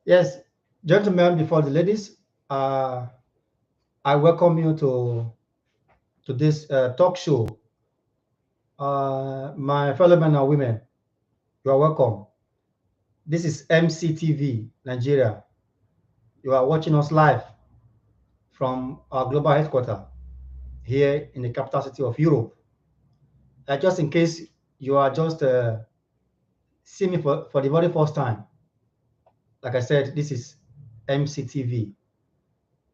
Yes, gentlemen, before the ladies, I welcome you to this talk show. My fellow men and women, you are welcome. This is MCTV Nigeria. You are watching us live from our global headquarters here in the capital city of Europe. Just in case you are just seeing me for the very first time, like I said, this is MCTV.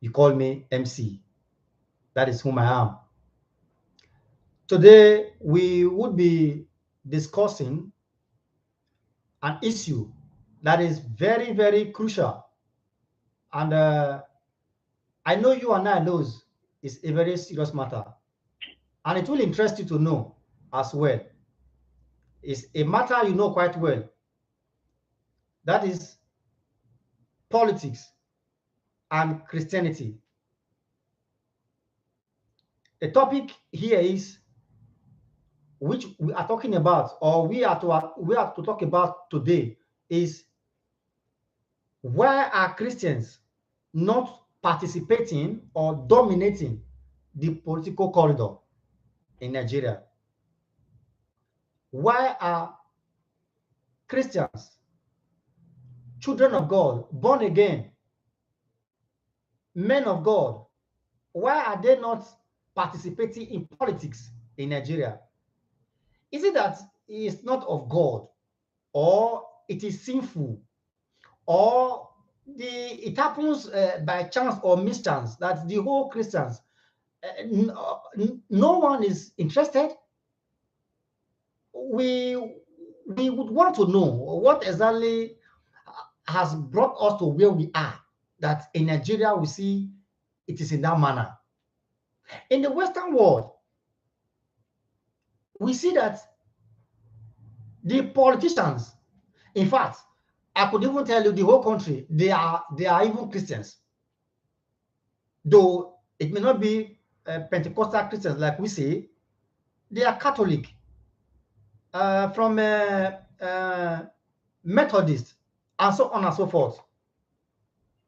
You call me MC. That is whom I am. Today, we would be discussing an issue that is very, very crucial. And I know you and I knows it's a very serious matter. And it will interest you to know as well. It's a matter you know quite well. That is politics and Christianity. The topic here is which we are talking about, or we are to talk about today, is why are Christians not participating or dominating the political corridor in Nigeria? Why are Christians, children of God, born again, men of God, why are they not participating in politics in Nigeria? Is it that it is not of God, or it is sinful, or it happens by chance or mischance that the whole Christians, no one is interested? We would want to know what exactly has brought us to where we are, that in Nigeria we see it is in that manner. In the Western world, we see that the politicians, in fact, I could even tell you the whole country, they are even Christians. Though it may not be Pentecostal Christians like we say, they are Catholic, from Methodist, and so on and so forth.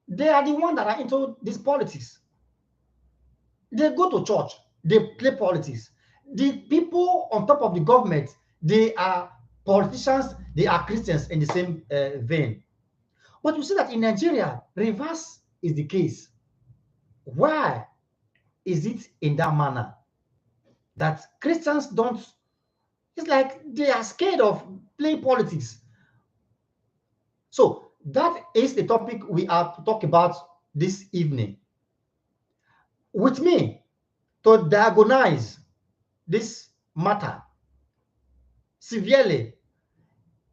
They are the ones that are into this politics. They go to church, they play politics. The people on top of the government, they are politicians, they are Christians in the same vein. But you see that in Nigeria, reverse is the case. Why is it in that manner that Christians don't? It's like they are scared of playing politics. So that is the topic we are to talk about this evening. With me to diagnose this matter severely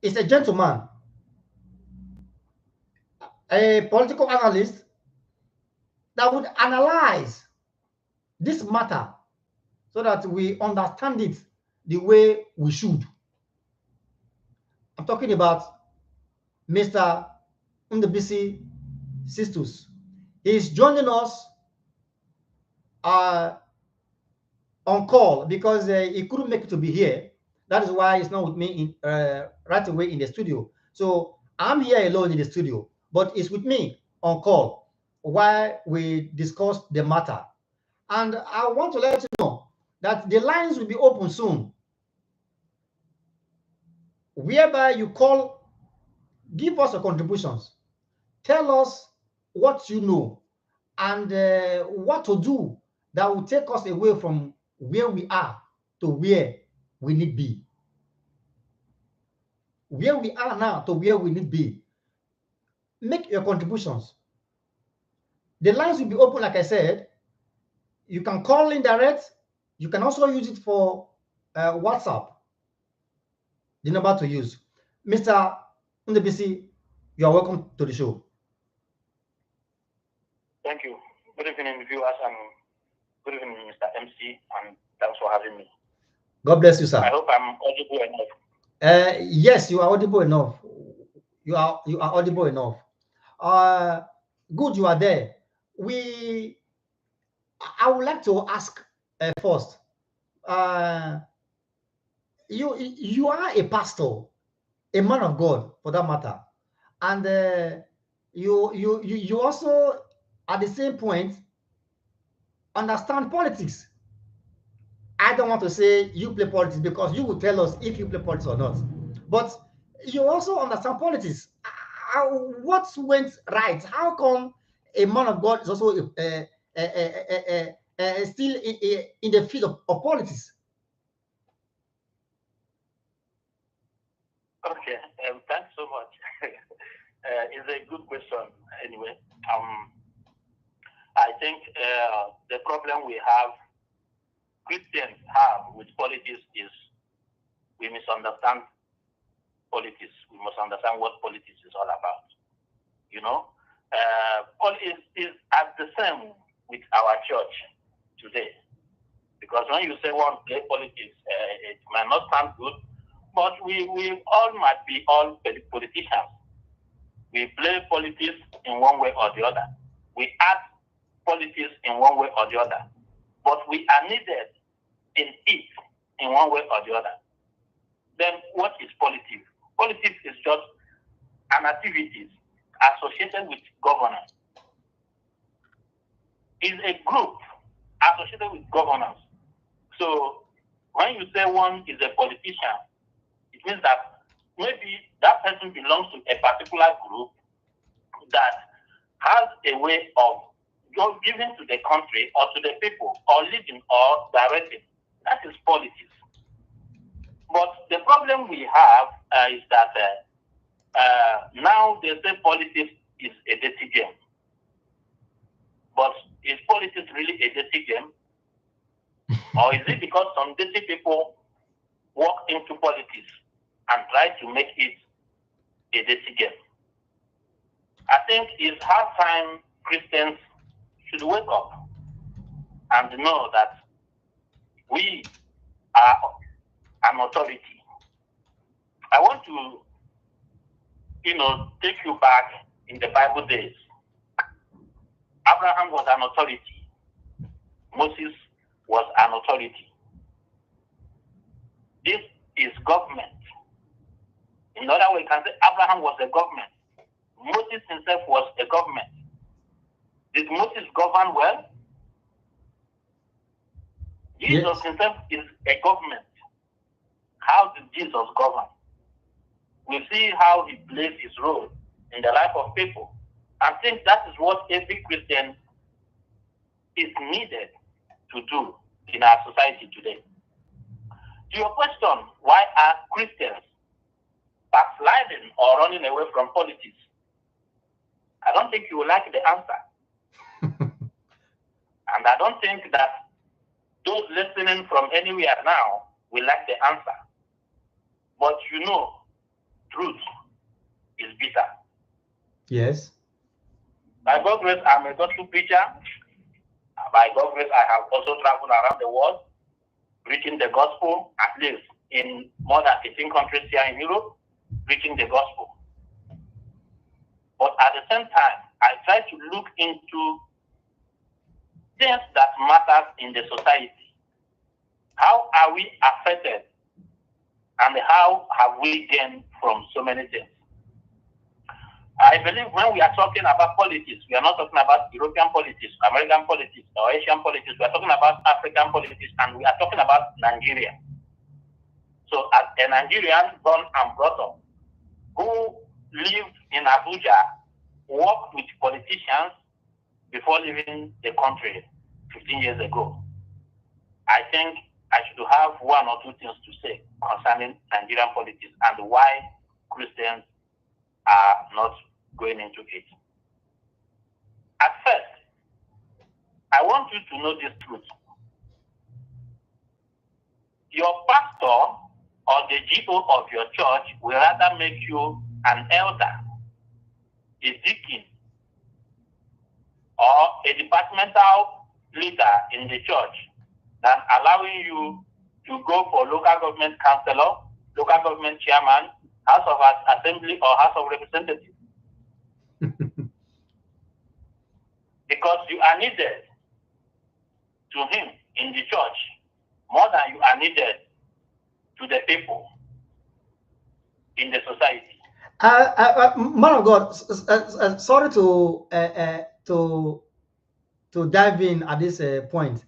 is a gentleman, a political analyst that would analyze this matter so that we understand it the way we should. I'm talking about Mr. Ndebisi Sistus. He's joining us on call because he couldn't make it to be here. That is why he's not with me right away in the studio. So I'm here alone in the studio, but he's with me on call while we discuss the matter. And I want to let you know that the lines will be open soon, whereby you call, give us your contributions, tell us what you know, and what to do that will take us away from where we are to where we need be. Where we are now to where we need be. Make your contributions. The lines will be open, like I said. You can call in direct. You can also use it for WhatsApp. The number to use. Mr. Ndebisi, you are welcome to the show. Thank you. Good evening, viewers, and good evening, Mr. MC, and thanks for having me. God bless you, sir. I hope I'm audible enough. Yes, you are audible enough. You are audible enough. Good, you are there. I would like to ask first. You are a pastor, a man of God, for that matter, and you also at the same point understand politics. I don't want to say you play politics because you will tell us if you play politics or not. But you also understand politics. What went right? How come a man of God is also still in the field of politics? Okay, thanks so much. It's a good question. Anyway, I think the problem we have, Christians have with politics is we misunderstand politics. We must understand what politics is all about. You know, politics is at the same with our church today. Because when you say one play politics, it might not sound good, but we all might be all politicians. We play politics in one way or the other. We act politics in one way or the other. But we are needed in it in one way or the other. Then what is politics? Politics is just an activity associated with governance. It's a group associated with governance. So when you say one is a politician, it means that maybe that person belongs to a particular group that has a way of giving to the country or to the people or leading or directing. That is politics. But the problem we have is that now they say politics is a dirty game. But is politics really a dirty game? Or is it because some dirty people walk into politics and try to make it a dirty game? I think it's hard time Christians should wake up and know that we are an authority. I want to, take you back in the Bible days. Abraham was an authority. Moses was an authority. This is government. In other words, you can say Abraham was a government. Moses himself was a government. Did Moses govern well? Jesus himself is a government. How did Jesus govern? We see how he plays his role in the life of people. I think that is what every Christian is needed to do in our society today. To your question, why are Christians backsliding or running away from politics? I don't think you will like the answer. And I don't think that those listening from anywhere now will like the answer. But truth is bitter. Yes. By God's grace, I'm a gospel preacher. By God's grace, I have also traveled around the world, preaching the gospel, at least in more than 18 countries here in Europe, preaching the gospel. But at the same time, I try to look into things that matters in the society. How are we affected? And how have we gained from so many things? I believe when we are talking about politics, we are not talking about European politics, American politics, or Asian politics. We are talking about African politics, and we are talking about Nigeria. So as a Nigerian born and brought up, who lived in Abuja, worked with politicians before leaving the country 15 years ago, I think I should have one or two things to say concerning Nigerian politics and why Christians are not going into it. At first, I want you to know this truth. Your pastor or the GO of your church will rather make you an elder, a deacon, or a departmental leader in the church than allowing you to go for local government councillor, local government chairman, House of Assembly, or House of Representatives. Because you are needed to him in the church more than you are needed to the people in the society. Man of God, sorry to dive in at this point.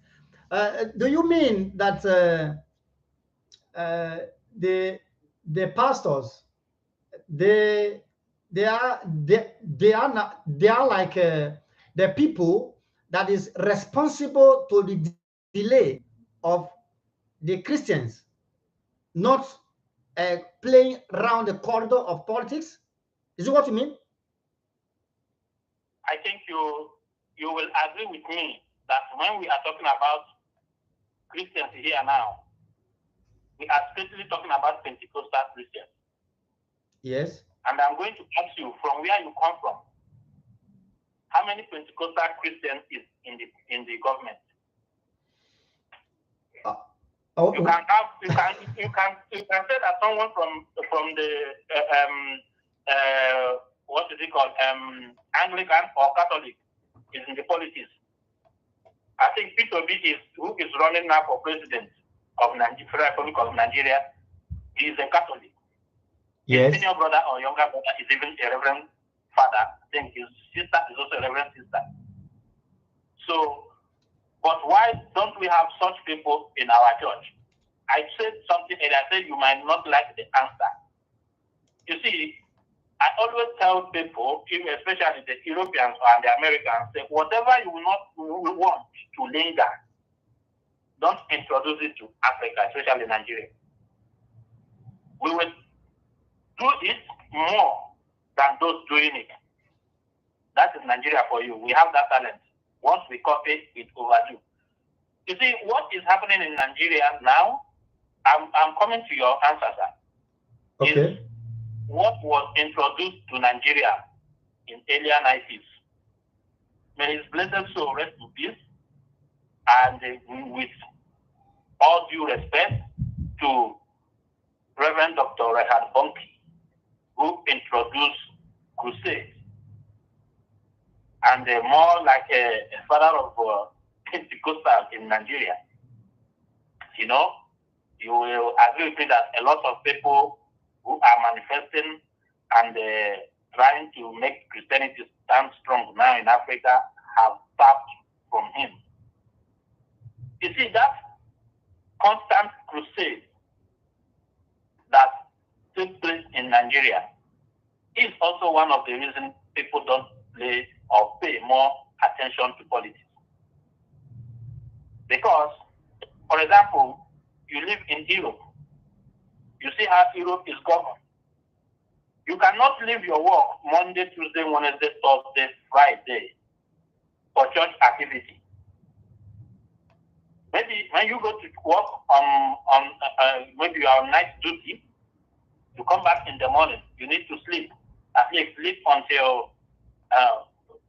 Do you mean that uh, the the pastors they they are like the people that is responsible to the delay of the Christians not playing around the corridor of politics? Is it what you mean? I think you will agree with me that when we are talking about Christians here now, we are especially talking about Pentecostal Christians. Yes. And I'm going to ask you from where you come from. How many Pentecostal Christians is in the government? You can say that someone from the what is it called Anglican or Catholic is in the politics. I think Peter B is who is running now for president of Nigeria, Republic of Nigeria. He is a Catholic. Yes. His senior brother or younger brother is even a reverend father. I think his sister is also a reverend sister. So, but why don't we have such people in our church? I said something and I said you might not like the answer. You see, I always tell people, especially the Europeans and the Americans, say whatever you want to linger, don't introduce it to Africa, especially Nigeria. We will do it more than those doing it. That is Nigeria for you. We have that talent. Once we copy, it overdo. You see, what is happening in Nigeria now, I'm coming to your answer, sir. Okay. Is what was introduced to Nigeria in earlier 90s. May his blessed soul rest in peace. And with all due respect to Reverend Dr. Reinhard Bonnke, who introduced crusade, and more like a father of Pentecostal in Nigeria. You know, you will agree with me that a lot of people who are manifesting and trying to make Christianity stand strong now in Africa have tapped from him. You see, that constant crusade that takes place in Nigeria is also one of the reasons people don't play or pay more attention to politics. Because, for example, you live in Europe. You see how Europe is governed. You cannot leave your work Monday, Tuesday, Wednesday, Thursday, Friday for church activity. Maybe when you go to work maybe you are on night duty, you come back in the morning, you need to sleep. At least sleep until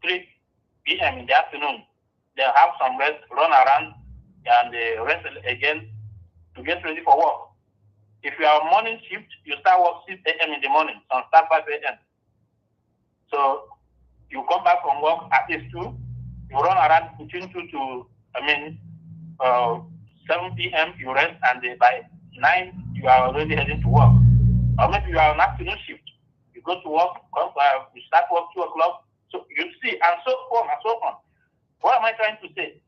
3 p.m. in the afternoon. Then have some rest, run around, and rest again to get ready for work. If you are on morning shift, you start work 6 a.m. in the morning, some start 5 a.m. So you come back from work at least 2, you run around between 2 to 7 p.m. you rest, and by 9 you are already heading to work. Or maybe you are on afternoon shift. You go to work, you start work 2 o'clock. So you see, and so on and so on. What am I trying to say?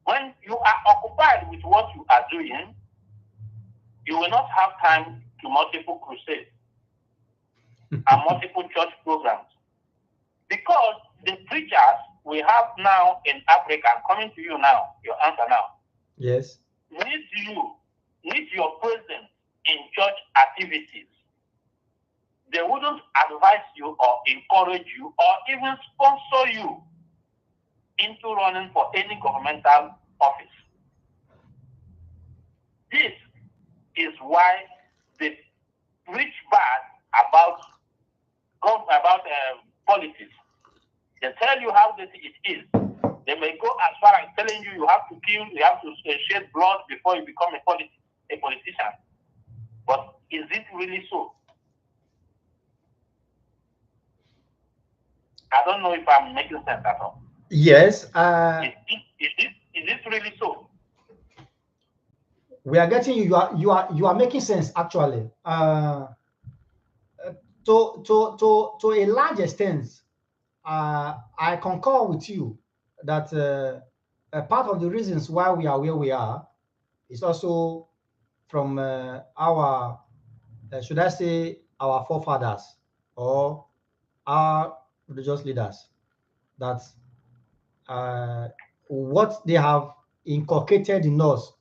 When you are occupied with what you are doing, you will not have time to multiple crusades and multiple church programs. Because the preachers we have now in Africa, I'm coming to you now, your answer now. Yes. Need your presence in church activities. They wouldn't advise you or encourage you or even sponsor you into running for any governmental office. This is why they preach bad about politics. They tell you how dirty it is. They may go as far as telling you have to kill, you have to shed blood before you become a politician. But is it really so? I don't know if I'm making sense at all. Yes. Is this really so? We are getting you. You are making sense actually. to a large extent, I concur with you that a part of the reasons why we are where we are is also from our, should I say, our forefathers or our religious leaders. That what they have inculcated in us,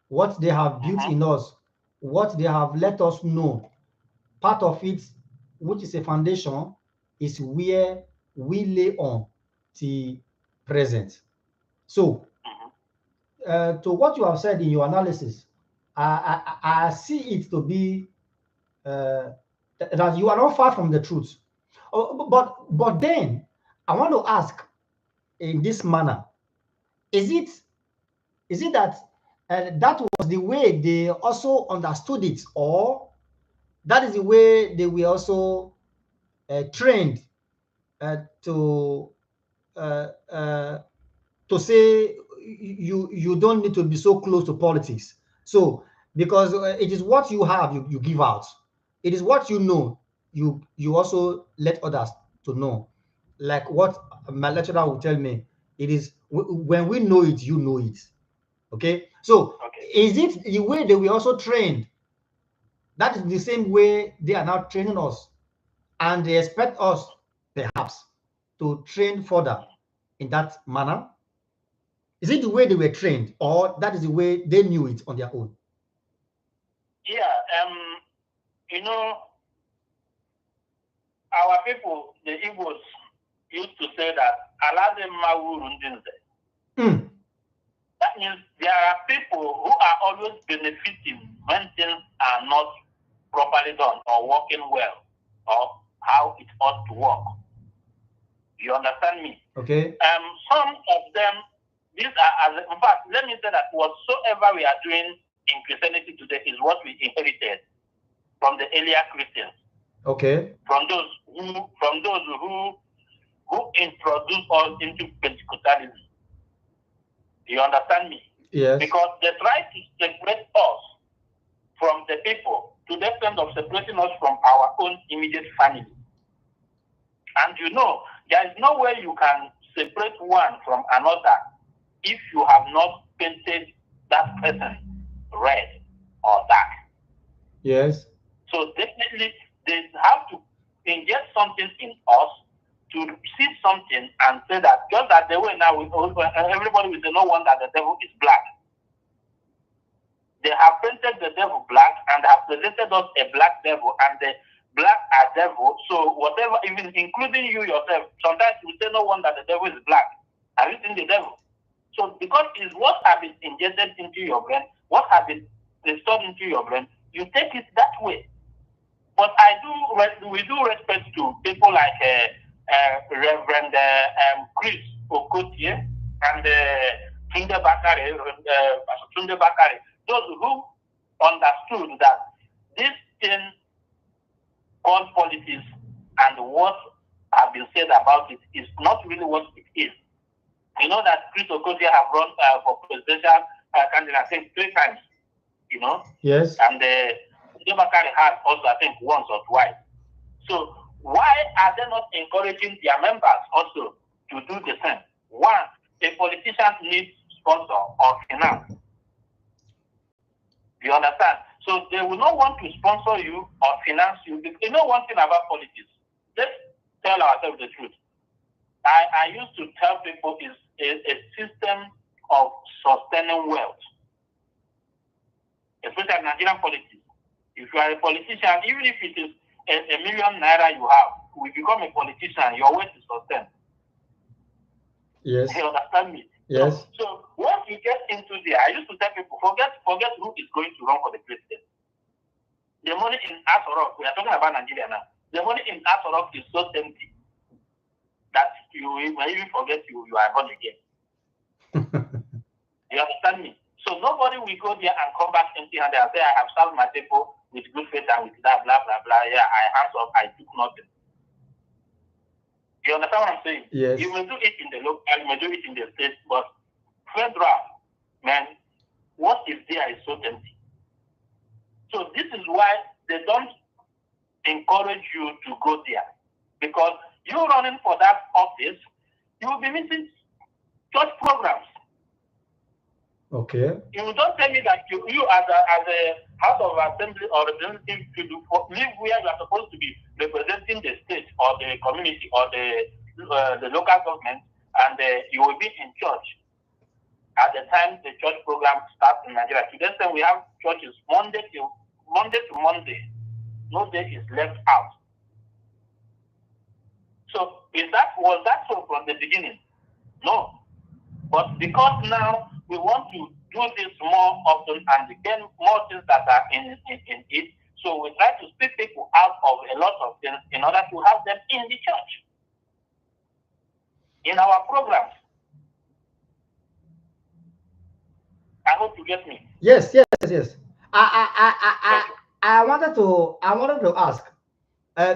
what they have built in us, what they have let us know, part of it, which is a foundation, is where we lay on till present. So, to what you have said in your analysis, I see it to be that you are not far from the truth. But then I want to ask in this manner: Is it that that was the way they also understood it, or that is the way they were also trained to uh, uh, to say you don't need to be so close to politics. So because it is what you have, you give out. It is what you know, you also let others to know. Like what my lecturer will tell me, it is when we know it, you know it. Okay, so is it the way that we also trained? That is the same way they are now training us, and they expect us perhaps to train further in that manner. Is it the way they were trained, or that is the way they knew it on their own? Yeah, you know, our people, the Igbos, used to say that Allah them Mm. That means there are people who are always benefiting when things are not properly done or working well or how it ought to work. You understand me? Okay. Some of them, these are, in fact, let me say that whatsoever we are doing in Christianity today is what we inherited from the earlier Christians. Okay. From those who introduced us into Pentecostalism. You understand me? Yes. Because they try to separate us from the people to the extent of separating us from our own immediate family. And you know, there is no way you can separate one from another if you have not painted that person red or dark. Yes. So definitely they have to inject something in us to see something and say that just that the way now everybody will say no wonder the devil is black. They have painted the devil black and have presented us a black devil, and the black are devil. So whatever, even including you yourself, sometimes you say no wonder the devil is black. Have you seen the devil? So because it's what has been injected into your brain, what has been installed into your brain, you take it that way. But we do respect to people like Reverend Chris Okotie and Tunde Bakare, those who understood that this thing called politics and what have been said about it is not really what it is. You know that Chris Okotie have run for presidential candidate, I think 3 times. You know. Yes. And Bakare has also, I think, once or twice. So why are they not encouraging their members also to do the same? One, a politician needs sponsor or finance. You understand? So they will not want to sponsor you or finance you. You know one thing about politics. Let's tell ourselves the truth. I used to tell people is a system of sustaining wealth, especially Nigerian politics. If you are a politician, even if it is a million naira you have, if you become a politician, your wealth is sustained. Yes. You understand me? Yes. So once you get into there, I used to tell people, forget who is going to run for the president. The money in Asorok, we are talking about Nigeria now. The money in Asorok is so empty that you will even forget you are born again. You understand me? So nobody will go there and come back empty-handed and say, I have served my people with good faith and with that, blah, blah, blah. Yeah, I hands off, I took nothing. You understand what I'm saying? Yes. You may do it in the local, you may do it in the state, but federal, man, what is there is so empty. So this is why they don't encourage you to go there. Because you running for that office, you will be missing church programs. Okay. You don't tell me that you as a House of Assembly or representative should live where you are supposed to be representing the state or the community or the local government, and you will be in church at the time the church program starts in Nigeria. Today, we have churches Monday to Monday. No day is left out. So was that so from the beginning? No. But because now we want to do this more often and get more things that are in it, so we try to split people out of a lot of things in order to have them in the church, in our programs. I hope you get me. Yes. I wanted to ask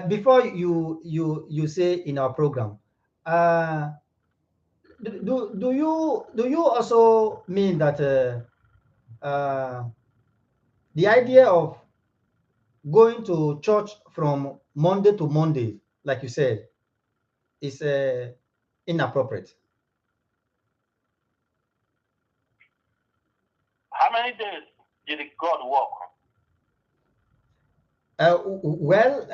before you say in our program. Do you also mean that the idea of going to church from Monday to Monday, like you said, is inappropriate? How many days did God work? Well,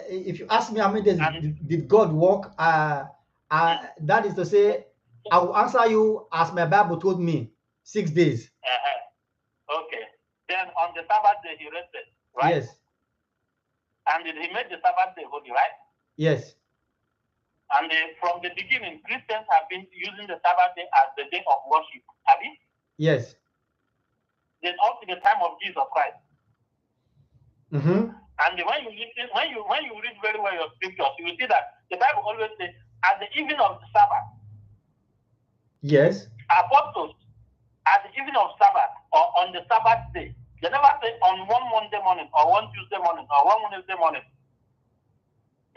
if you ask me how many days did God work, that is to say, I will answer you as my Bible told me, 6 days. Okay. Then on the Sabbath day, he rested, right? Yes. And he made the Sabbath day holy, right? Yes. And from the beginning, Christians have been using the Sabbath day as the day of worship, have you? Yes. Then up to the time of Jesus Christ. Mm-hmm. And when you listen, when you read very well your scriptures, you will see that the Bible always says at the evening of the Sabbath. Yes. Apostles at the evening of Sabbath or on the Sabbath day. They never say on one Monday morning or one Tuesday morning or one Wednesday morning.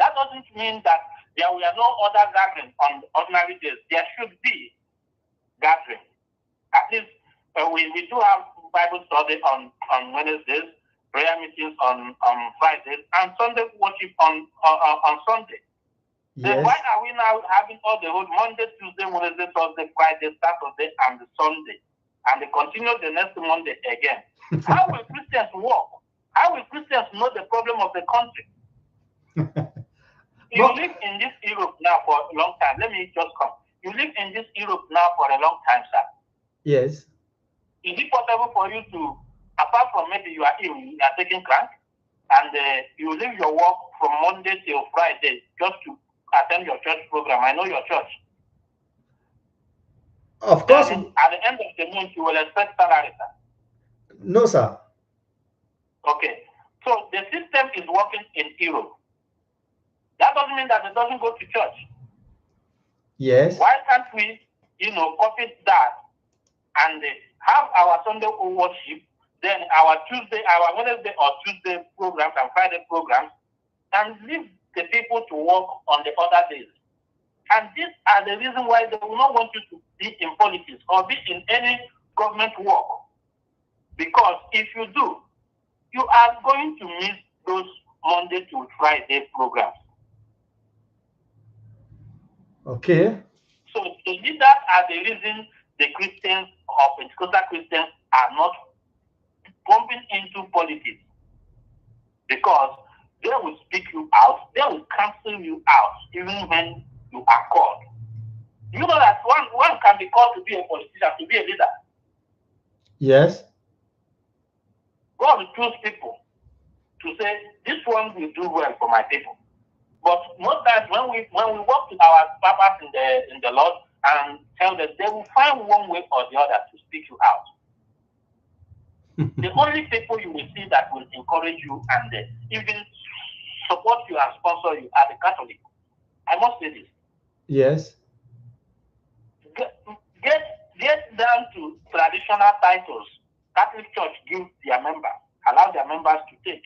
That doesn't mean that there were no other gathering on ordinary days. There should be gathering. At least we do have Bible study on Wednesdays, prayer meetings on Fridays, and Sunday worship on Sunday. Yes. Then why are we now having all the whole Monday, Tuesday, Wednesday, Thursday, Friday, Saturday, and the Sunday, and they continue the next Monday again? How will Christians walk? How will Christians know the problem of the country? You live in this Europe now for a long time. Let me just come. You live in this Europe now for a long time, sir. Yes. Is it possible for you to, apart from maybe you are ill, you are taking crank, and you leave your work from Monday till Friday just to attend your church program? I know your church. Of course. And at the end of the month, you will expect salary, sir. No, sir. Okay. So the system is working in Europe. That doesn't mean that it doesn't go to church. Yes. Why can't we, copy that and have our Sunday worship, then our Tuesday, our Wednesday or Tuesday programs and Friday programs, and leave the people to work on the other days? And these are the reasons why they will not want you to be in politics or be in any government work. Because if you do, you are going to miss those Monday to Friday programs. Okay. So these are the reasons the Christians or Pentecostal Christians are not bumping into politics. Because they will speak you out, they will cancel you out, even when you are called. You know that one can be called to be a politician, to be a leader. Yes. God will choose people to say, this one will do well for my people. But most times when we walk to our papas in the Lord and tell them, they will find one way or the other to speak you out. The only people you will see that will encourage you and even support you and sponsor you are the Catholics. I must say this. Yes. Get down to traditional titles. Catholic Church gives their members, allow their members to take.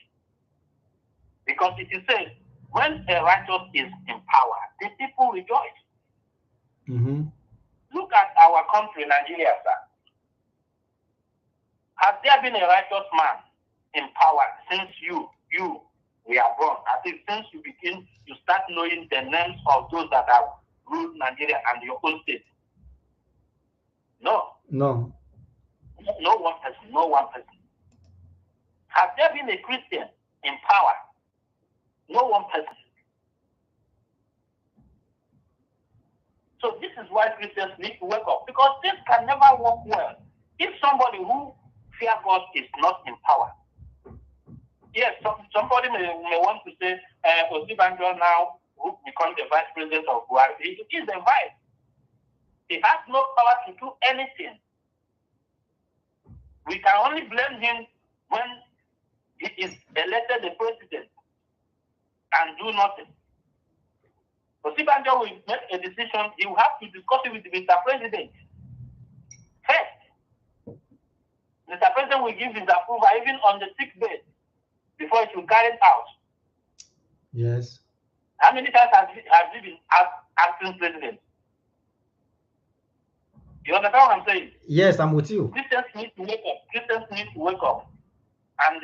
Because it is said, when a righteous is in power, the people rejoice. Mm-hmm. Look at our country, Nigeria, sir. Has there been a righteous man in power since you we are born. I think since you start knowing the names of those that have ruled Nigeria and your own state. No. No. No one person. No one person. Has there been a Christian in power? No one person. So this is why Christians need to wake up, because this can never work well if somebody who fears God is not in power. Yes, somebody may want to say, Osibanjo now who becomes the vice president of Buhari. He is the vice. He has no power to do anything. We can only blame him when he is elected the president and do nothing. Osibanjo will make a decision. He will have to discuss it with Mr. President first. Mr. President will give his approval even on the sick bed before it will carry it out. Yes. How many times has he been acting president? You understand what I'm saying? Yes, I'm with you. Christians need to wake up. Christians need to wake up and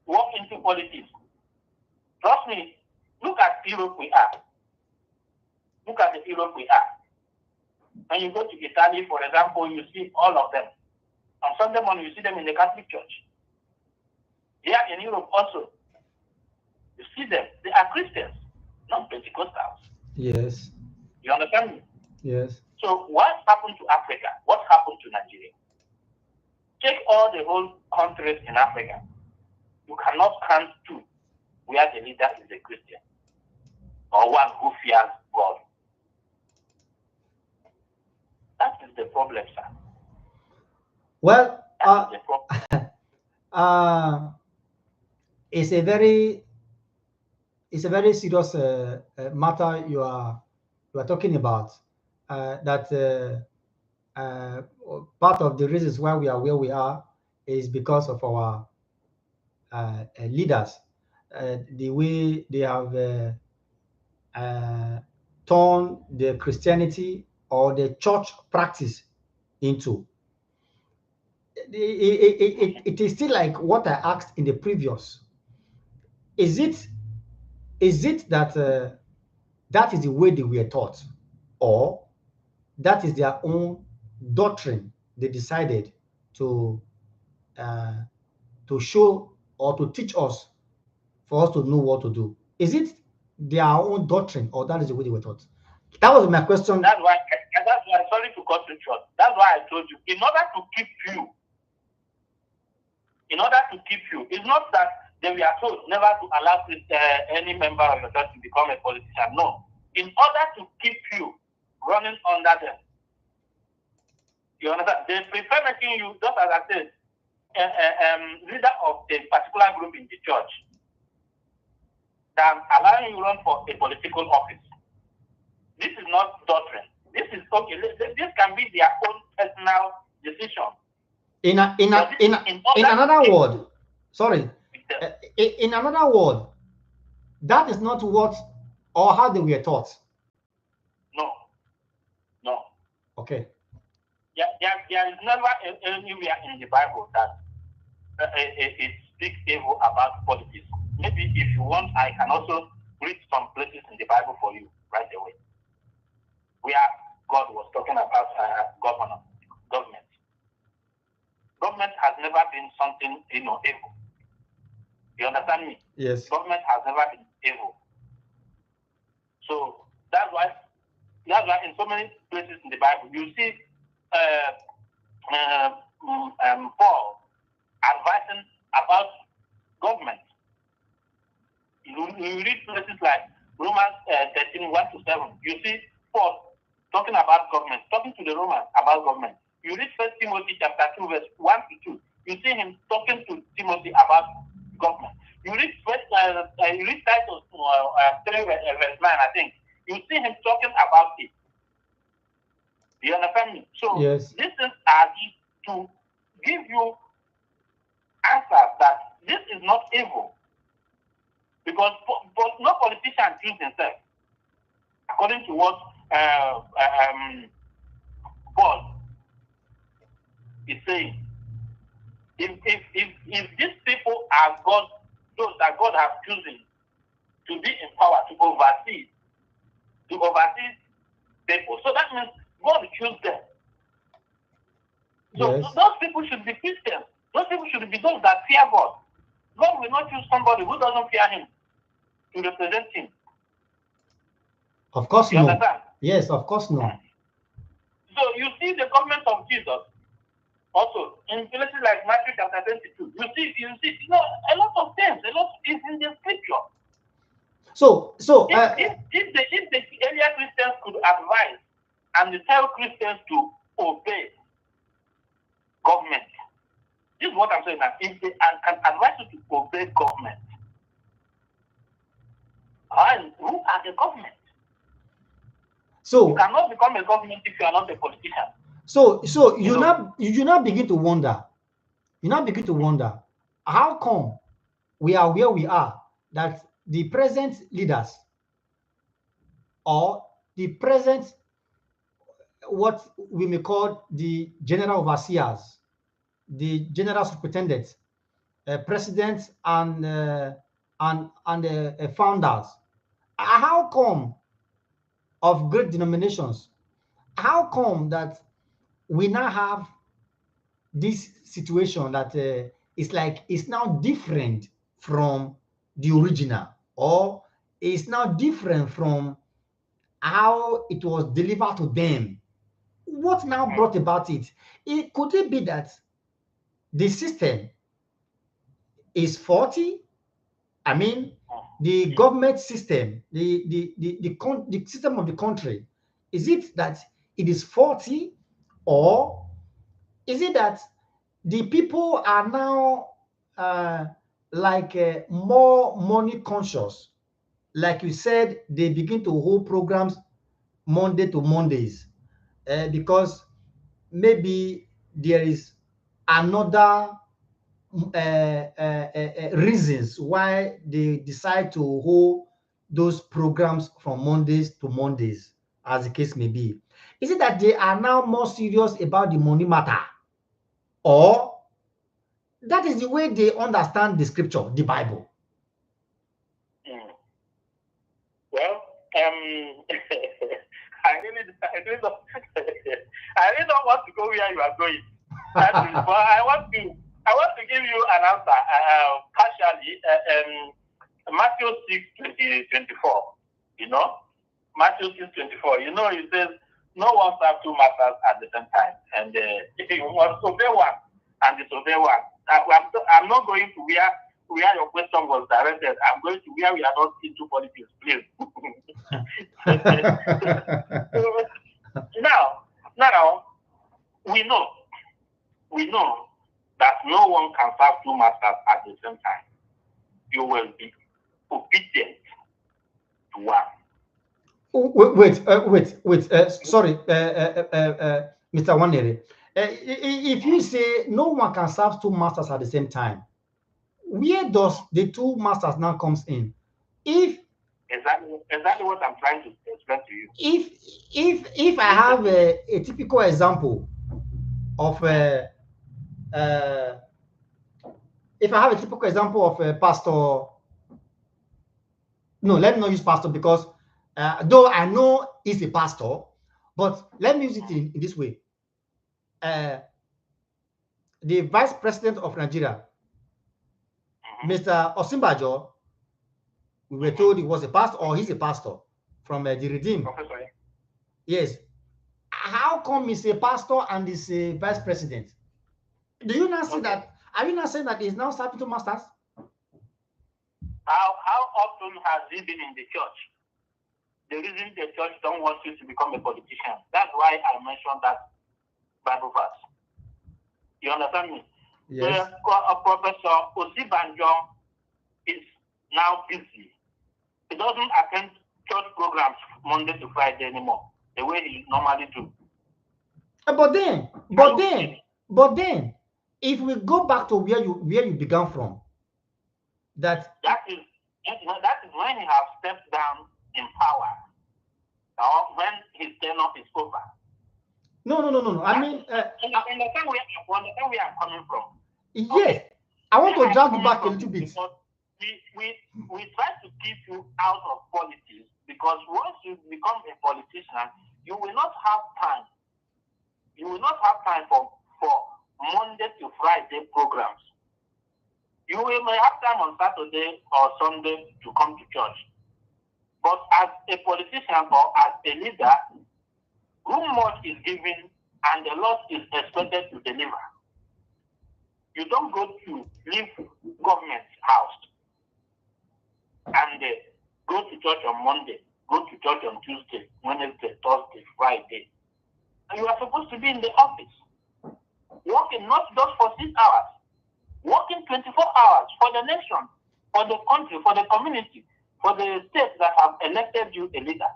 walk into politics. Trust me, look at Europe we are. Look at the Europe we are. When you go to Italy, for example, you see all of them. On Sunday morning, you see them in the Catholic Church. Here in Europe also, you see them. They are Christians, not Pentecostals. Yes. You understand me? Yes. So what happened to Africa? What happened to Nigeria? Take all the whole countries in Africa. You cannot count two where the leader is a Christian or one who fears God. That is the problem, sir. Well, That is the problem. it's a very serious matter you are talking about. That part of the reasons why we are where we are is because of our leaders, the way they have turned the Christianity or the church practice into. It is still like what I asked in the previous. Is it that that is the way they were taught, or that is their own doctrine they decided to show or to teach us for us to know what to do? Is it their own doctrine, or that is the way they were taught? That was my question. That's why, sorry to cut you short. That's why I told you, in order to keep you, it's not that they were told never to allow any member of your church to become a politician. No. In order to keep you running under them, you understand? They prefer making you, just as I said, leader of a particular group in the church than allowing you run for a political office. This is not doctrine. This is okay. This can be their own personal decision. In another word, sorry. In another word, that is not what or how they were taught. No. Okay. There is never anywhere in the Bible that it speaks evil about politics. Maybe if you want, I can also read some places in the Bible for you right away, where God was talking about government. Government has never been something evil. You understand me? Yes. Government has never been evil. So that's why in so many places in the Bible you see Paul advising about government. You read places like Romans 13, 1-7. You see Paul talking about government, talking to the Romans about government. You read 1 Timothy chapter 2, verse 1-2. You see him talking to Timothy about government. You read Titus 3, verse 9, I think. You see him talking about it. You understand me? So yes. This is to give you answers that this is not evil. Because no politician chooses himself. According to what Paul is saying, if these people are God's those that God has chosen to be in power to oversee people. So that means God chose them. So Yes. those people should be Christians. Those people should be those that fear God. God will not choose somebody who doesn't fear Him to represent Him. Of course, You no. understand? Yes, of course, no. So you see the government of Jesus also in places like Matthew chapter 22. You see, a lot of things. A lot is in the scripture. So If the earlier Christians could advise and tell Christians to obey government, this is what I'm saying. That if they can advise you to obey government, and who are the government? So you cannot become a government if you are not a politician. So you now begin to wonder. You now begin to wonder how come we are where we are, that the present leaders or the present, what we may call the general overseers, the general superintendents, presidents, and founders. How come of great denominations? How come that we now have this situation that it's like it's now different from the original, or it's now different from how it was delivered to them? What now brought about it? Could it be that the system is faulty? I mean, the government system, the system of the country, is it that it is faulty, or is it that the people are now more money conscious? Like you said, they begin to hold programs Monday to Mondays because maybe there is another reasons why they decide to hold those programs from Mondays to Mondays, as the case may be. Is it that they are now more serious about the money matter, or that is the way they understand the scripture, the Bible? Well, I really don't want to go where you are going. But I want to give you an answer partially. Matthew 6:24. Matthew 6:24. It says, "No one serves two masters at the same time." And if you must obey one and disobey one. I'm not going to where your question was directed. I'm going to where we are not into politics, please. Now, we know that no one can serve two masters at the same time. You will be obedient to one. Wait. Sorry, Mr. Wanere. If you say no one can serve two masters at the same time, where does the two masters now comes in? If exactly what I'm trying to explain to you. If I have a typical example of if I have a typical example of a pastor, no, let me not use pastor because though I know he's a pastor, but let me use it in this way. The vice president of Nigeria, Mr. Osinbajo, we were told he was a pastor, or he's a pastor from the Redeem. Yes. How come he's a pastor and he's a vice president? Do you not see that? Are you not saying that he's now serving two masters? How often has he been in the church? The reason the church don't want you to become a politician. That's why I mentioned that Bible verse. You understand me? Yes. Professor Osinbajo is now busy. He doesn't attend church programs Monday to Friday anymore, the way he normally do. But then, if we go back to where you began from, that is when he has stepped down in power, or when his tenure is over. No. I mean, understand where I'm coming from. Yes, okay. I want to drag you back a little bit. we try to keep you out of politics because once you become a politician, you will not have time. You will not have time for Monday to Friday programs. You may have time on Saturday or Sunday to come to church. But as a politician or as a leader, who much is given and the Lord is expected to deliver. You don't go to leave government's house and go to church on Monday, go to church on Tuesday, Wednesday, Thursday, Friday. And you are supposed to be in the office, working not just for 6 hours, working 24 hours for the nation, for the country, for the community, for the states that have elected you a leader.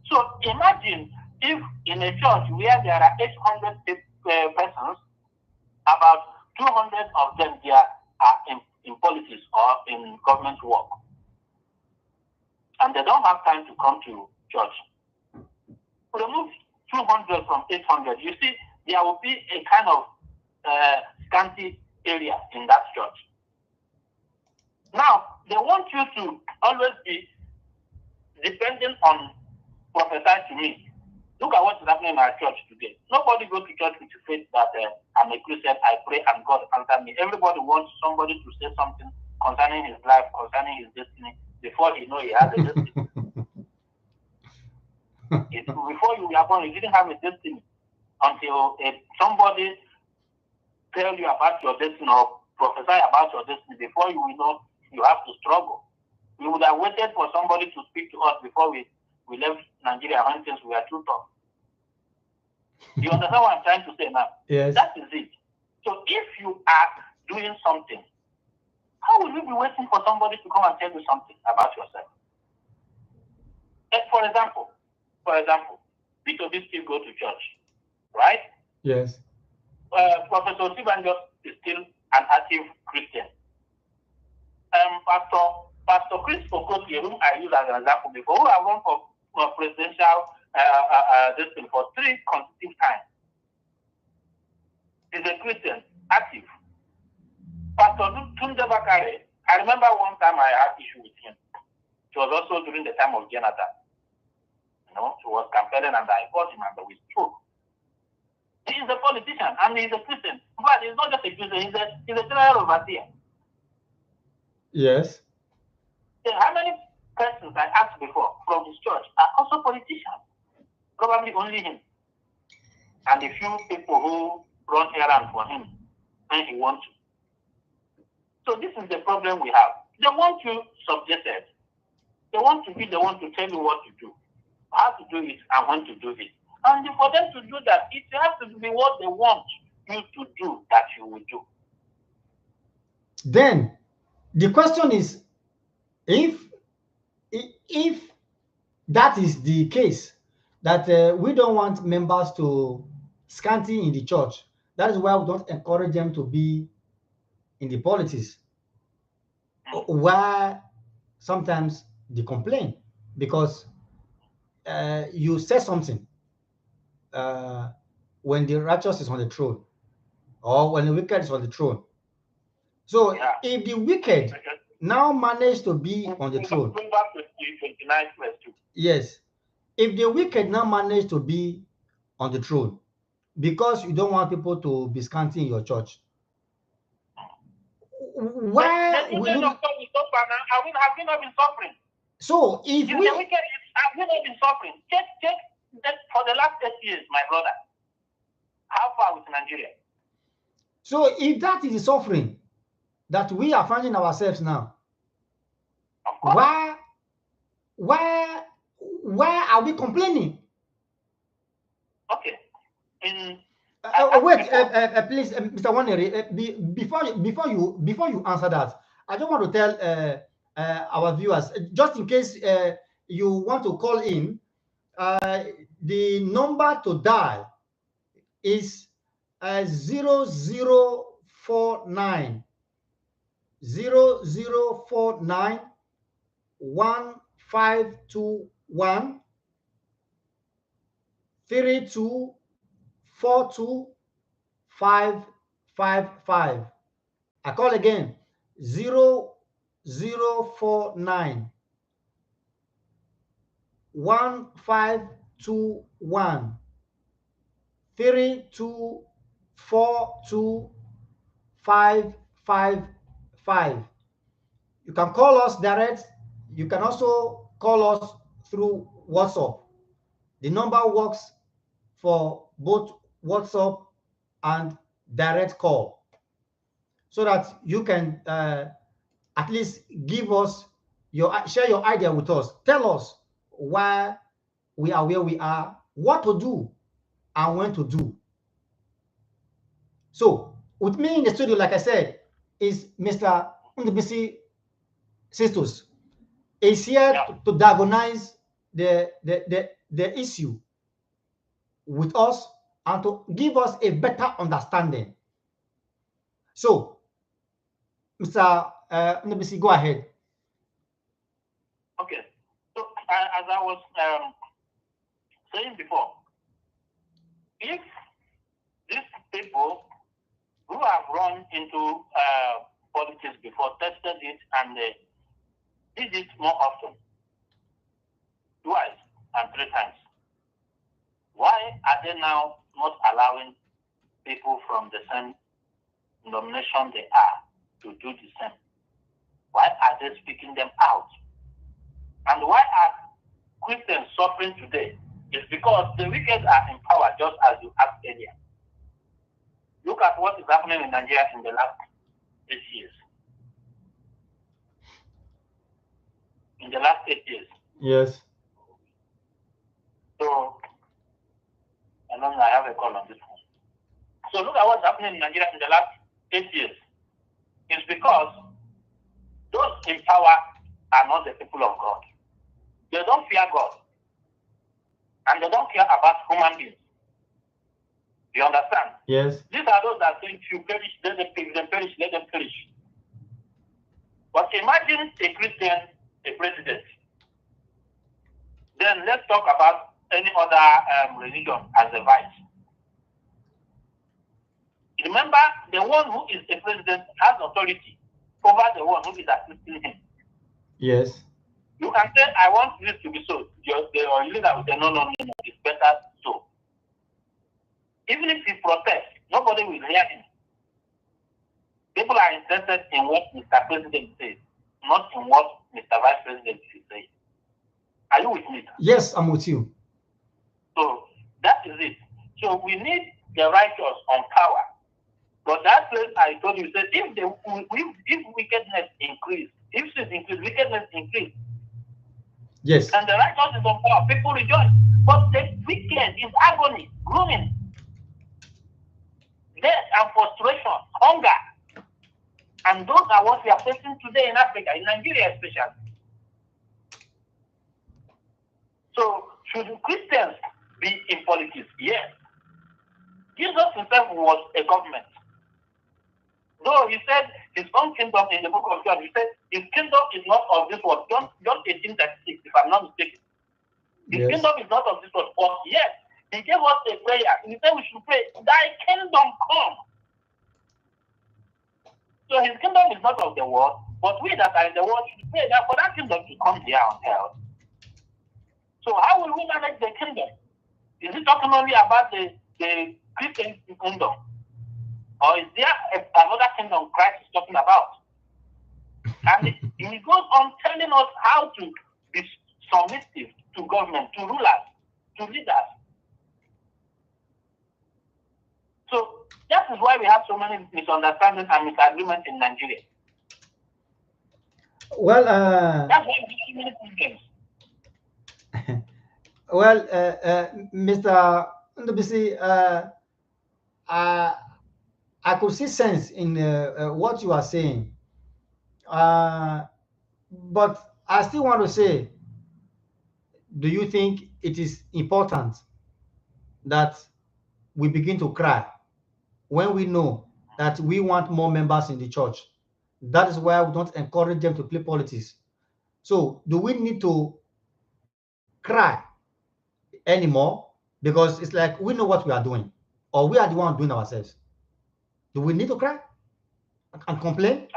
So imagine if in a church where there are 800 persons, about 200 of them there are in politics or in government work. And they don't have time to come to church. Remove 200 from 800. You see, there will be a kind of scanty area in that church. Now, they want you to always be dependent on prophesy to me. Look at what is happening in our church today. Nobody goes to church with the faith that I'm a Christian, I pray, and God answers me. Everybody wants somebody to say something concerning his life, concerning his destiny, before he knows he has a destiny. Before you were born, you didn't have a destiny until somebody tell you about your destiny or prophesy about your destiny. Before you will know, you have to struggle. We would have waited for somebody to speak to us before we left Nigeria when things were too tough. You understand what I'm trying to say now? Yes. That is it. So if you are doing something, how will you be waiting for somebody to come and tell you something about yourself? For example, Peter B still go to church, right? Yes. Professor Sibanjo is still an active Christian. Pastor Chris Okotie, whom I use as an example before, who have run for presidential this thing for 3 consecutive times, is a Christian, active. Pastor Tunde Bakare, I remember one time I had issue with him. It was also during the time of Jonathan. He was campaigning and I fought him and we spoke. He is a politician and he is a Christian. But he's not just a Christian, he's a general overseer. Yes. How many persons I asked before from his church are also politicians? Probably only him. And a few people who run errands for him when he wants to. So this is the problem we have. They want you subjected. They want to tell you what to do, how to do it, and when to do it. And for them to do that, it has to be what they want you to do that you will do. Then the question is, if that is the case, that we don't want members to scanty in the church, that is why we don't encourage them to be in the politics. Why sometimes they complain because you say something when the righteous is on the throne or when the wicked is on the throne. So if the wicked now manage to be on the throne, Going back to 29 verse 2. yes, if the wicked now manage to be on the throne because you don't want people to be scanty in your church, why will you? Have we not been suffering? So if the wicked have we not been suffering? Check that for the last 8 years, my brother. How far with Nigeria? So if that is the suffering that we are finding ourselves now, why are we complaining? Okay. Wait, please, Mr. Waneri, before you answer that, I just want to tell our viewers, just in case you want to call in, the number to dial is 0049 1521 3242 555. I call again 0049 049 1521 3242 555. You can call us direct. You can also call us through WhatsApp. The number works for both WhatsApp and direct call, so that you can at least give us share your idea with us. Tell us why we are where we are, what to do, and when to do. So with me in the studio, like I said, is Mr. Ndubisi Sistus. Is here to diagnose the issue with us and to give us a better understanding. So, Mr. Ndubisi, go ahead. Okay. So, as I was saying before, if these people who have run into politics before tested it and did it more often, twice and 3 times, why are they now not allowing people from the same denomination they are to do the same? Why are they speaking them out? And why are Christians suffering today? It's because the wicked are in power, just as you asked earlier. Look at what is happening in Nigeria in the last 8 years. In the last 8 years. Yes. So, I know I have a call on this one. So look at what's happening in Nigeria in the last 8 years. It's because those in power are not the people of God. They don't fear God. And they don't care about human beings. You understand? Yes. These are those that say, if you perish, let them perish, let them perish. But imagine a Christian, a president. Then let's talk about any other religion as a vice. Remember, the one who is a president has authority over the one who is assisting him. Yes. You can say, I want this to be so. Your leader will say, no, it's better so. Even if he protests, nobody will hear him. People are interested in what Mr. President says, not in what Mr. Vice President is saying. Are you with me? Yes, I'm with you. So that is it. So we need the righteous on power. But that place I told you, said if wickedness increase, if sin increase, wickedness increase. Yes. And the righteous is on power, people rejoice. But the wicked is agony, grooming, death and frustration, hunger. And those are what we are facing today in Africa, in Nigeria especially. So should Christians be in politics? Yes. Jesus himself was a government. Though he said his own kingdom in the book of John, he said his kingdom is not of this world. John 18:36, if I'm not mistaken. His kingdom is not of this world. But yes, he gave us a prayer. He said we should pray, thy kingdom come. So his kingdom is not of the world, but we that are in the world should pray that for that kingdom to come here on earth. So how will we manage the kingdom? Is it talking only about the Christian kingdom? Or is there another kingdom Christ is talking about? And he goes on telling us how to be submissive to government, to rulers, to leaders. So that is why we have so many misunderstandings and misagreements in Nigeria. Well, that's why we have many problems. Well, Mr. Ndubisi, I could see sense in what you are saying, but I still want to say, do you think it is important that we begin to cry when we know that we want more members in the church? That is why we don't encourage them to play politics. So do we need to cry anymore? Because it's like we know what we are doing, or we are the one doing ourselves. Do we need to cry and complain?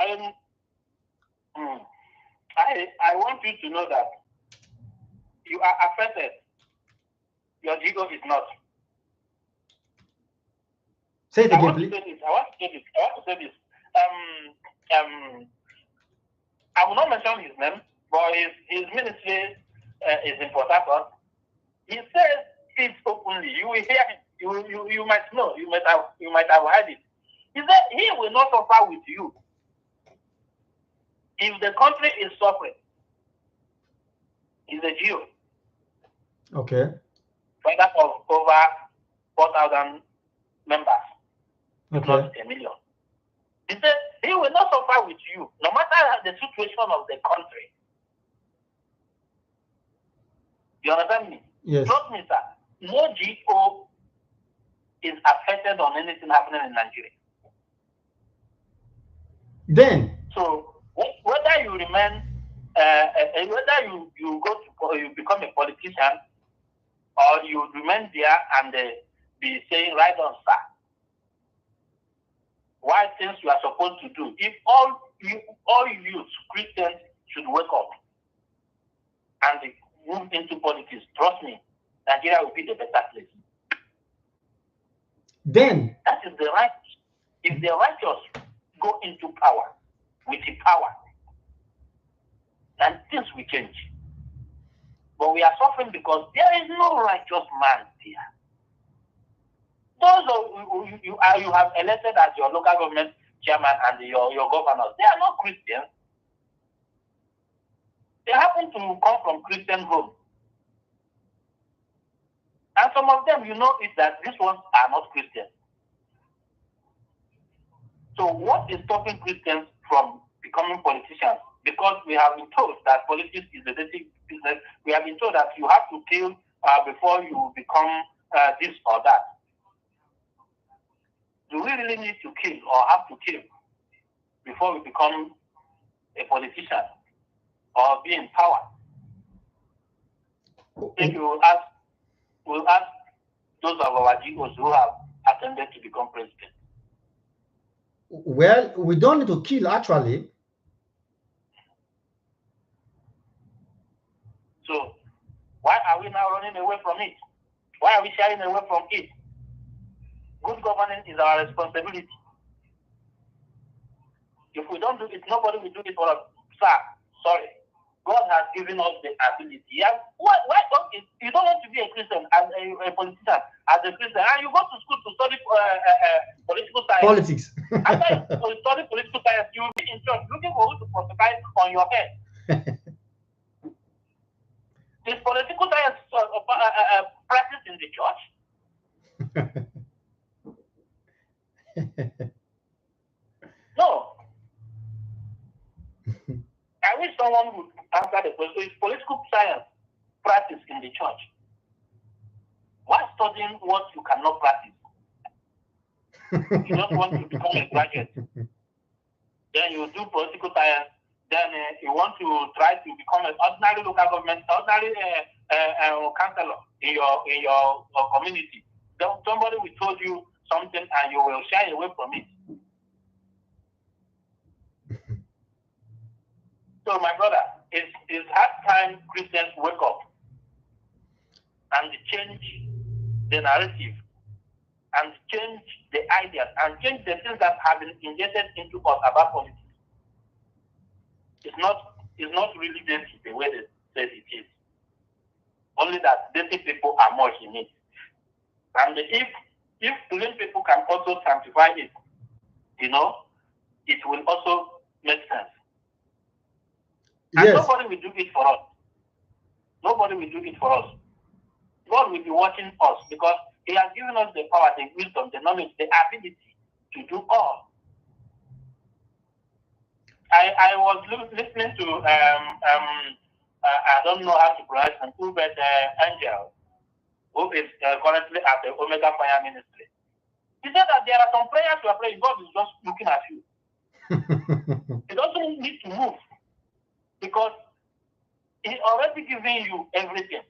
I want you to know that you are affected. Your ego is not. Say it again, please. I want to say this. I will not mention his name, but his ministry is in Port Harcourt. He says it openly. You will hear him. You might know. You might have heard it. He said he will not suffer with you if the country is suffering. He's a Jew. Okay. Father of over 4,000 members, okay. Not a million. He said he will not suffer with you, no matter the situation of the country. You understand me? Yes. Trust me, sir. No GO is affected on anything happening in Nigeria. Then. So whether you remain, whether you go to you become a politician, or you remain there and be saying right on, sir, why things you are supposed to do? If all youth Christians should wake up and move into politics, trust me, Nigeria will be the better place. Then that is the right. If the righteous go into power with the power, then things will change. But we are suffering because there is no righteous man there. Those you have elected as your local government chairman and your governors, they are not Christians. They happen to come from Christian homes. And some of them, you know, is that these ones are not Christians. So what is stopping Christians from becoming politicians? Because we have been told that politics is a dirty business. We have been told that you have to kill before you become this or that. Do we really need to kill or have to kill before we become a politician or be in power? If you will ask those of our GOs who have attempted to become president. Well, we don't need to kill, actually. So why are we now running away from it? Why are we shying away from it? Good governance is our responsibility. If we don't do it, nobody will do it for us. Sir, sorry. God has given us the ability. Yeah, why you don't want to be a Christian as a politician, as a Christian, and you go to school to study political science. Politics. After you study political science, you will be in church looking for who to prophesy on your head. Is political science practiced in the church? No. I wish someone would answer the question. Is political science practiced in the church? Why studying what you cannot practice? You just want to become a graduate. Then you do political science. Then you want to try to become an ordinary local government, ordinary councillor in your community. Then somebody will tell you something and you will shy away from it. So my brother, it's hard time Christians wake up and change the narrative and change the ideas and change the things that have been injected into us about politics. It's not really dirty the way they say it is. Only that dirty people are much in it. And if clean people can also sanctify it, you know, it will also make sense. And yes. nobody will do it for us. Nobody will do it for us. God will be watching us because He has given us the power, the wisdom, the knowledge, the ability to do all. I was listening to I don't know how to pronounce him, but Angel, who is currently at the Omega Fire Ministry. He said that there are some prayers you are praying, God is just looking at you. He doesn't need to move because He already given you everything.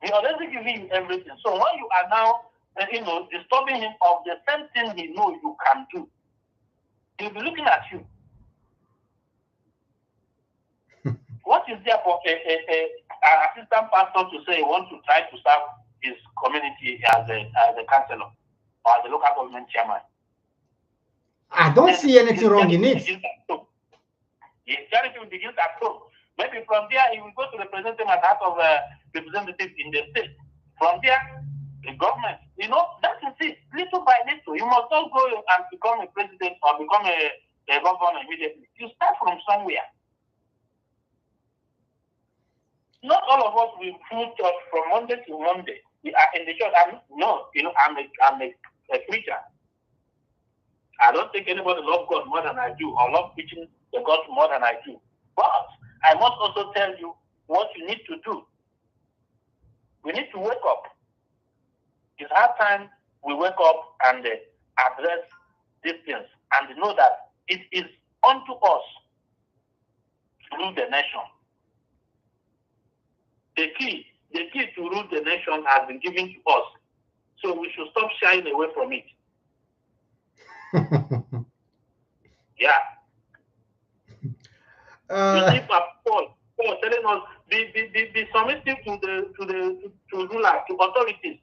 He already given you everything. So when you are now, disturbing Him of the same thing He knows you can do, He'll be looking at you. What is there for an assistant pastor to say he wants to try to serve his community as a councillor or as a local government chairman? I don't see anything wrong in it. His charity will begin at home. Maybe from there he will go to represent him as House of Representatives in the state. From there, the government. That is it. Little by little. You must not go and become a president or become a governor immediately. You start from somewhere. Not all of us will full church from Monday to Monday. We are in the church. I'm a preacher. I don't think anybody loves God more than I do, or love preaching the gospel more than I do. But I must also tell you what you need to do. We need to wake up. It's hard time we wake up and address these things and know that it is unto us to rule the nation. The key to rule the nation has been given to us. So we should stop shying away from it. Yeah. You see, Paul telling us be submissive to rulers, to authorities.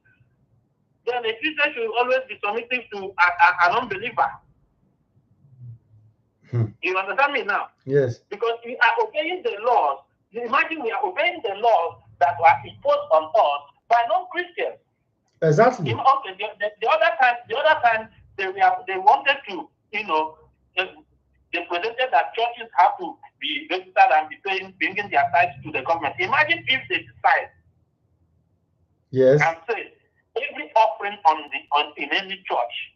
Then a Christian should always be submissive to an unbeliever. You understand me now? Yes. Because we are obeying the laws. Imagine we are obeying the laws that were imposed on us by non-Christians. Exactly. Okay, the other time they wanted to, they presented that churches have to be registered and be bringing their tithes to the government. Imagine if they decide, yes, and say every offering in any church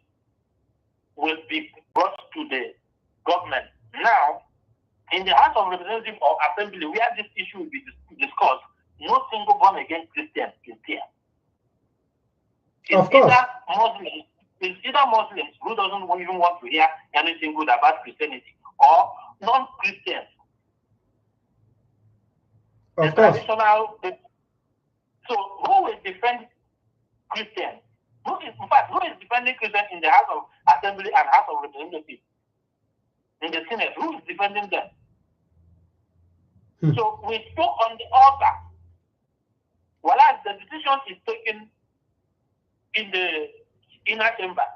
will be brought to the government. Now, in the House of Representatives or Assembly, where this issue will be discussed, no single born-again Christian is there. Of course. It's either Muslims who doesn't even want to hear anything good about Christianity, or non-Christians. Of course. Traditional. So who will defend Christians? Who is defending Christians in the House of Assembly and House of Representatives? In the Senate, who is defending them? So we spoke on the altar. Whereas the decision is taken in the inner chamber.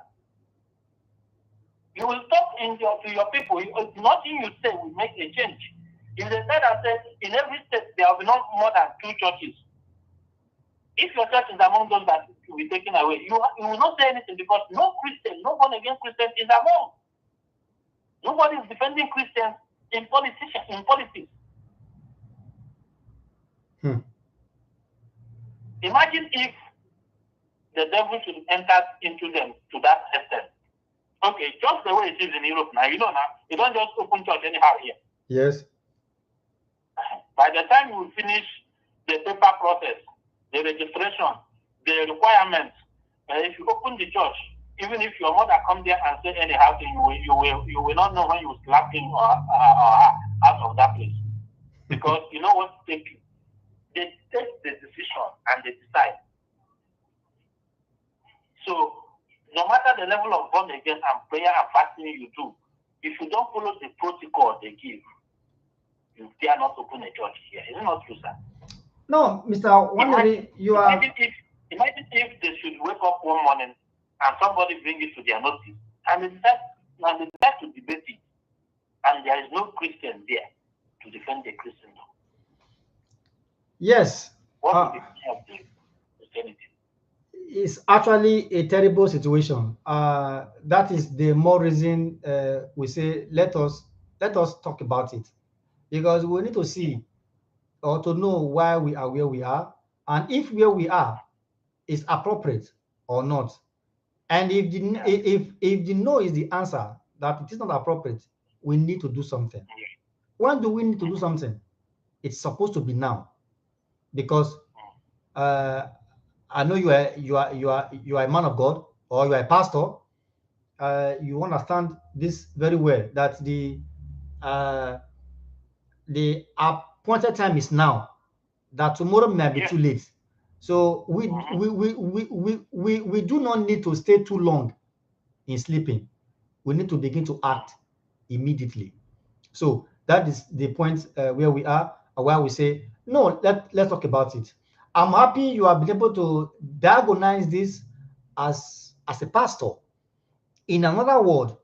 You will talk to your people. Nothing you say will make a change. If they said and said, in every state there will be not more than 2 churches. If your church is among those that will be taken away, you will not say anything, because no Christian, no born again Christian is among. Nobody is defending Christians in politics. Imagine if the devil should enter into them to that extent. Okay, just the way it is in Europe now. You don't just open church anyhow here. Yes. By the time you finish the paper process, the registration, the requirements, if you open the church, even if your mother comes there and say anyhow, you will not know when you slap him or her out of that place. Because you know what they take the decision and they decide. So no matter the level of born again and prayer and fasting you do, if you don't follow the protocol they give, you dare not open a church here. Is it not true, sir? No, Mr. Waneri, you are. Imagine if they should wake up one morning and somebody bring it to their notice and they decide to debate it, and there is no Christian there to defend the Christendom. Yes. What will be of the Christianity? It's actually a terrible situation. That is the more reason we say let us talk about it, because we need to see or to know why we are where we are, and if where we are is appropriate or not. And if the no is the answer, that it is not appropriate, we need to do something. When do we need to do something? It's supposed to be now, because I know you are a man of God, or you are a pastor. You understand this very well, that the appointed time is now, that tomorrow may be too late. So we do not need to stay too long in sleeping. We need to begin to act immediately. So that is the point where we are. where we say, no, let's talk about it. I'm happy you have been able to diagnose this as a pastor. In another word,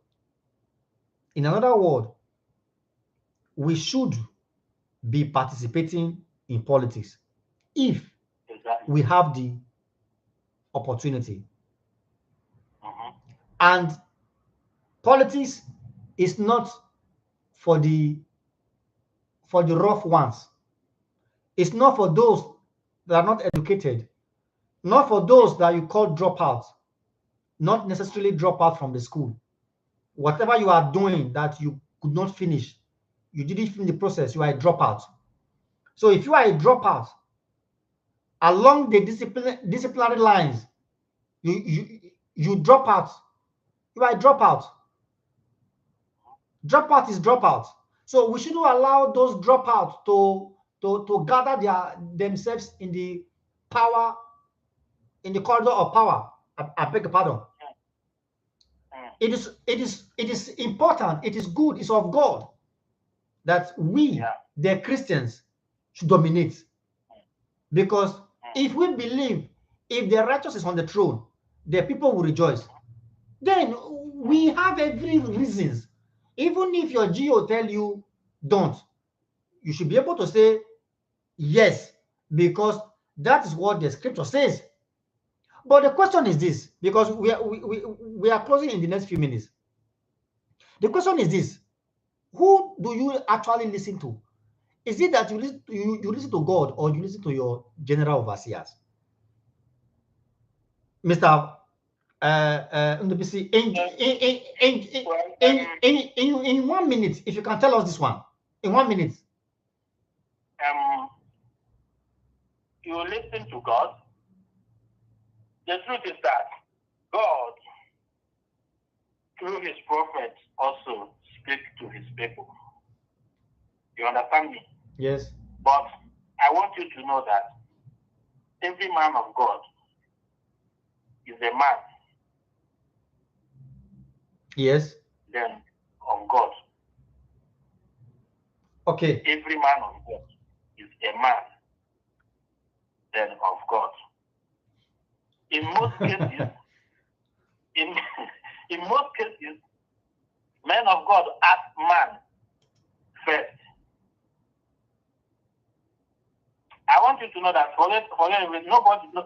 in another word, we should be participating in politics if Exactly. we have the opportunity. Mhm. And politics is not for the rough ones. It's not for those that are not educated, not for those that you call dropouts, not necessarily drop out from the school. Whatever you are doing that you could not finish, you didn't finish the process, you are a dropout. So if you are a dropout along the disciplinary lines, you drop out, you are a dropout. Dropout is dropout. So we shouldn't allow those dropouts to gather themselves in the power, in the corridor of power. I beg your pardon. It is important, it is good, it's of God that we, Yeah. the Christians, should dominate. Because if we believe if the righteous is on the throne, the people will rejoice. Then we have every reasons. Even if your GO tell you don't, you should be able to say yes, because that is what the scripture says. But the question is this, because we are closing in the next few minutes. The question is this: who do you actually listen to? Is it that you listen to God, or you listen to your general overseers? Mr. Ndubisi, Well, in 1 minute, if you can tell us this one, in 1 minute. you listen to God. The truth is that God, through his prophets, also speaks to his people. You understand me? Yes. But I want you to know that every man of God is a man Yes. then of God. Okay. Every man of God is a man then of God. In most cases, in in most cases, men of God ask man first. I want you to know that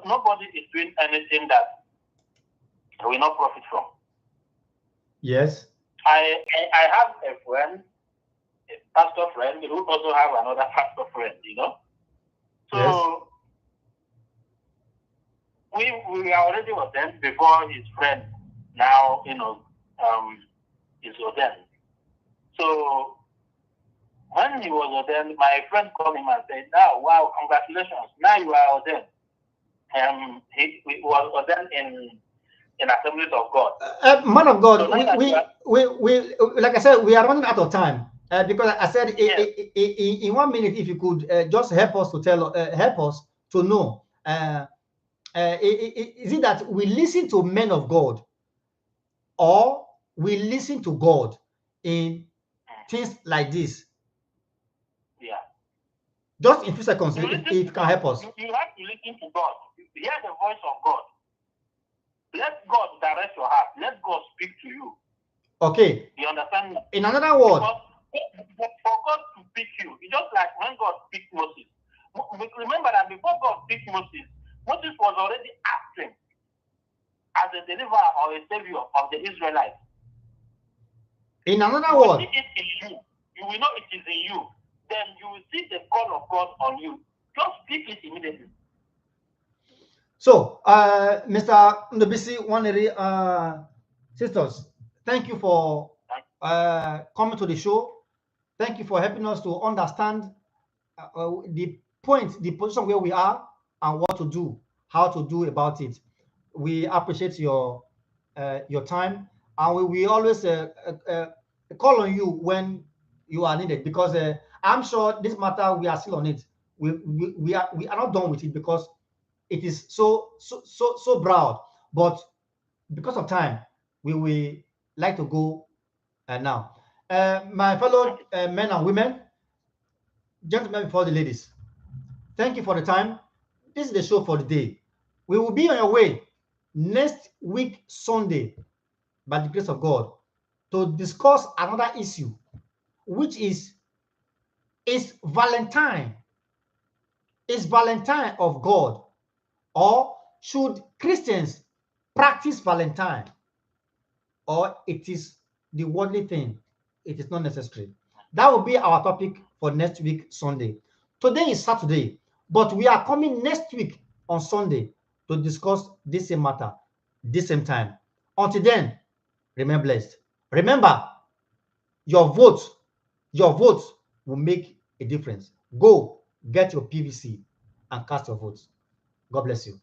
nobody is doing anything that we not profit from. Yes. I have a friend, a pastor friend, who also have another pastor friend, So Yes. we are already ordained before his friend now, is ordained. So when he was ordained, my friend called him and said, "Now, wow, congratulations! Now you are ordained." He was ordained in Assemblies of God. Man of God, So we like I said, we are running out of time. Because I said yes. in 1 minute, if you could just help us help us to know, is it that we listen to men of God, or we listen to God in things like this? Yeah. Just in few seconds, You if listen you to can God. help us. You have to listen to God. Hear the voice of God. Let God direct your heart. Let God speak to you. Okay. You understand me? In another word, Because for God to pick you, it's just like when God picked Moses. Remember that before God picked Moses, Moses was already acting as a deliverer or a savior of the Israelites. in another You will word, see it in you. You will know it is in you. Then you will see the call of God on you. Just speak it immediately. so Mr. Ndobisi Waneri, sisters, thank you for coming to the show. Thank you for helping us to understand the position where we are, and what to do, how to do about it. We appreciate your time, and we always call on you when you are needed, because I'm sure this matter, we are still on it. We are not done with it, because it is so broad, but because of time, we will like to go now. My fellow men and women, gentlemen, before the ladies, thank you for the time. This is the show for the day. We will be on your way next week, Sunday, by the grace of God, to discuss another issue, which is Valentine. Is Valentine of God, or should Christians practice Valentine, or it is the worldly thing? It is not necessary. That will be our topic for next week, Sunday. Today is Saturday, but we are coming next week on Sunday to discuss this same matter, this same time. Until then, remain blessed. Remember, your vote, your vote will make a difference. Go get your PVC and cast your votes. God bless you.